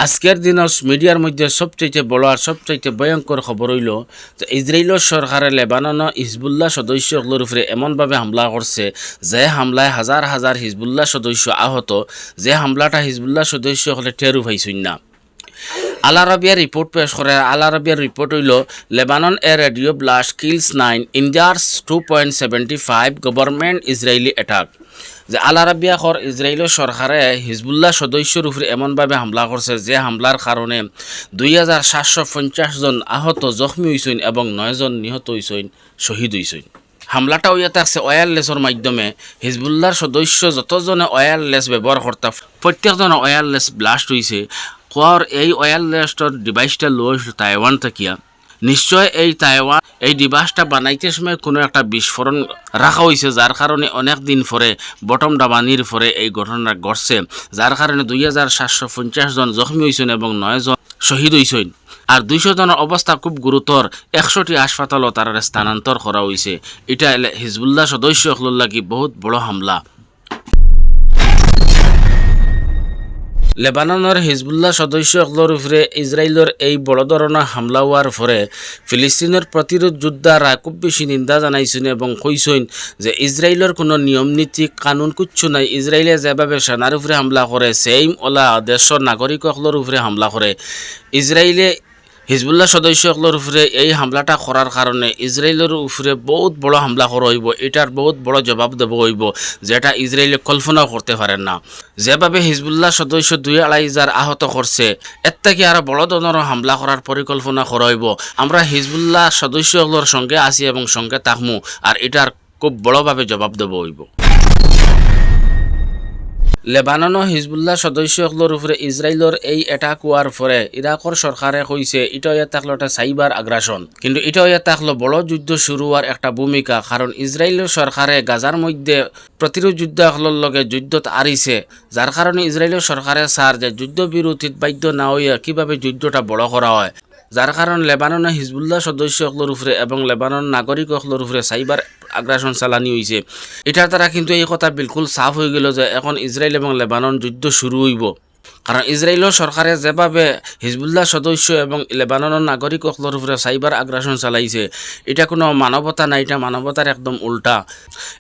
আজকের দিনে মিডিয়ার মধ্যে সবচাইতে বড় আর সবচাইতে ভয়ঙ্কর খবর হইল যে ইসরায়েলের সরকারে লেবানন হিজবুল্লাহ সদস্যগুলোর উপরে এমনভাবে হামলা করছে যে হামলায় হাজার হাজার হিজবুল্লাহ সদস্য আহত, যে হামলাটা হিজবুল্লাহ সদস্য হলে টেরু পাইছেন না। আল আরাবিয়া রিপোর্ট পেশ করে। আল আরাবিয়ার রিপোর্ট হইল লেবানন এ radio blast kills 9 injures 2.75 government Israeli attack. যে আল আরাবিয়া খর ইসরায়েলের সরকারে হিজবুল্লাহ সদস্যর উপরে এমনভাবে হামলা করছে যে হামলার কারণে 2750 জন আহত জখমি হয়েছেন এবং 9 জন নিহত হয়েছেন, শহীদ হয়েছেন। হামলাটা হইয়া থাকছে ওয়্যারলেসের মাধ্যমে। হিজবুল্লাহর সদস্য যতজনে ওয়্যারলেস ব্যবহার করতা প্রত্যেকজনে ওয়্যারলেস ব্লাস্ট হয়েছে। কোয়ার এই ওয়্যারলেসটার ডিভাইসটা লো তাইওয়ান থাকিয়া। নিশ্চয় এই ডিভাইসটা বানাইতে সময় কোনো একটা বিস্ফোরণ রাখা হয়েছে, যার কারণে অনেক দিন পরে বটম ডাবানির পরে এই ঘটনা ঘটছে, যার কারণে 2750 জন জখমি হয়েছেন এবং 9 জন শহীদ হয়েছেন। আর 200 জনের অবস্থা খুব গুরুতর। 100টি হাসপাতালও তারা স্থানান্তর করা হয়েছে। এটা হিজবুল্লাহ সদস্য লাগি বহুত বড় হামলা। লেবাননের হিজবুল্লাহ সদস্যগুলোর উপরে ইসরায়েলের এই বড় ধরনের হামলা হওয়ার পরে ফিলিস্তিনের প্রতিরোধ যোদ্ধারা খুব বেশি নিন্দা জানাইছেন এবং কইছেন যে ইসরায়েলের কোনো নিয়ম নীতি কানুন কিচ্ছু নাই। ইসরায়েলে যেভাবে সেনার উপরে হামলা করে সেইম ওলা দেশের নাগরিকগুলোর উপরে হামলা করে। ইসরায়েলে হিজবুল্লাহ সদস্যগুলোর উপরে এই হামলাটা করার কারণে ইসরায়েলের উপরে বহুত বড় হামলা করা হইব। এটার বহুত বড় জবাব দেব হইব, যেটা ইসরায়েলে কল্পনাও করতে পারেন না। যেভাবে হিজবুল্লাহ সদস্য 2-2.5 আহত করছে, এর থেকে আরো বড় ধরনের হামলা করার পরিকল্পনা করা হইব। আমরা হিজবুল্লাহ সদস্যগুলোর সঙ্গে আছি এবং সঙ্গে থাকমু, আর এটার খুব বড়ভাবে জবাব দেব হইব। লেবানন ও হিজবুল্লাহ সদস্যগুলোর উপরে ইসরায়েলের এই অ্যাটাক হওয়ার পরে ইরাকর সরকারে কইছে এটা হইয়া থাকলো একটা সাইবার আগ্রাসন, কিন্তু এটা হইয়া থাকলো বড় যুদ্ধ শুরু হওয়ার একটা ভূমিকা। কারণ ইসরায়েলের সরকারে গাজার মধ্যে প্রতিরোধ যুদ্ধগুলোর লগে যুদ্ধত আরিছে, যার কারণে ইসরায়েলের সরকারে সার যে যুদ্ধ বিরতিত বাধ্য না হইয়া কিভাবে যুদ্ধটা বড় করা হয়, যার কারণে লেবাননে হিজবুল্লাহ সদস্যগুলোর উপরে এবং লেবানন নাগরিকগুলোর উপরে সাইবার আগ্রাসন চালানি হয়েছে। এটার দ্বারা কিন্তু এই কথা বিলকুল সাফ হয়ে গেল যে এখন ইসরায়েল এবং লেবানন যুদ্ধ শুরু হইব। কারণ ইসরায়েলের সরকারে যেভাবে হিজবুল্লাহ সদস্য এবং লেবাননের নাগরিকগুলোর উপরে সাইবার আগ্রাসন চালাইছে, এটা কোনো মানবতা না, এটা মানবতার একদম উল্টা।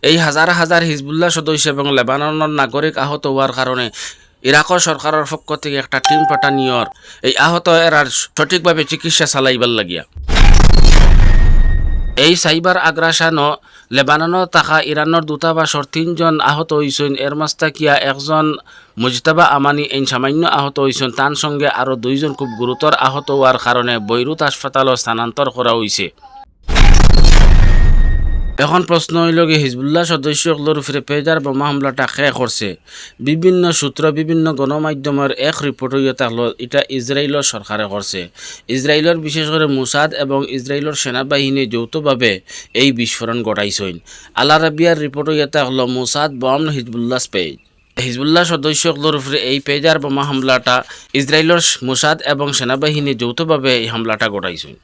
এই হাজার হাজার হিজবুল্লাহ সদস্য এবং লেবাননের নাগরিক আহত হওয়ার কারণে ইরাকর সরকারের পক্ষ থেকে একটা টিম পাঠানিয়র এই আহত এরার সঠিকভাবে চিকিৎসা চালাইবার লাগিয়া। এই সাইবার আগ্রাসনও লেবাননত থাকা ইরানের দূতাবাসর 3 জন আহত হয়েছেন। এর মাস্তাকিয়া একজন মুজতাবা আমানি এই সামান্য আহত হয়েছেন, তার সঙ্গে আরও 2 জন খুব গুরুতর আহত হওয়ার কারণে বৈরুত হাসপাতালও স্থানান্তর করা হয়েছে। এখন প্রশ্ন হইল কি হিজবুল্লাহ সদস্যগুলোর উপরে পেজার বোমা হামলাটা কে করছে? বিভিন্ন সূত্র বিভিন্ন গণমাধ্যমের এক রিপোর্ট হইয়া থাকলো এটা ইসরায়েলের সরকারে করছে। ইসরায়েলের বিশেষ করে মুসাদ এবং ইসরায়েলের সেনাবাহিনী যৌথভাবে এই বিস্ফোরণ ঘটাইছেন। আল আরাবিয়ার রিপোর্ট হইয়া থাকলো মুসাদ বম হিজবুল্লাহ পেজ। হিজবুল্লাহ সদস্যগুলোর উপরে এই পেজার বোমা হামলাটা ইসরায়েলের মুসাদ এবং সেনাবাহিনী যৌথভাবে এই হামলাটা ঘটাইছেন।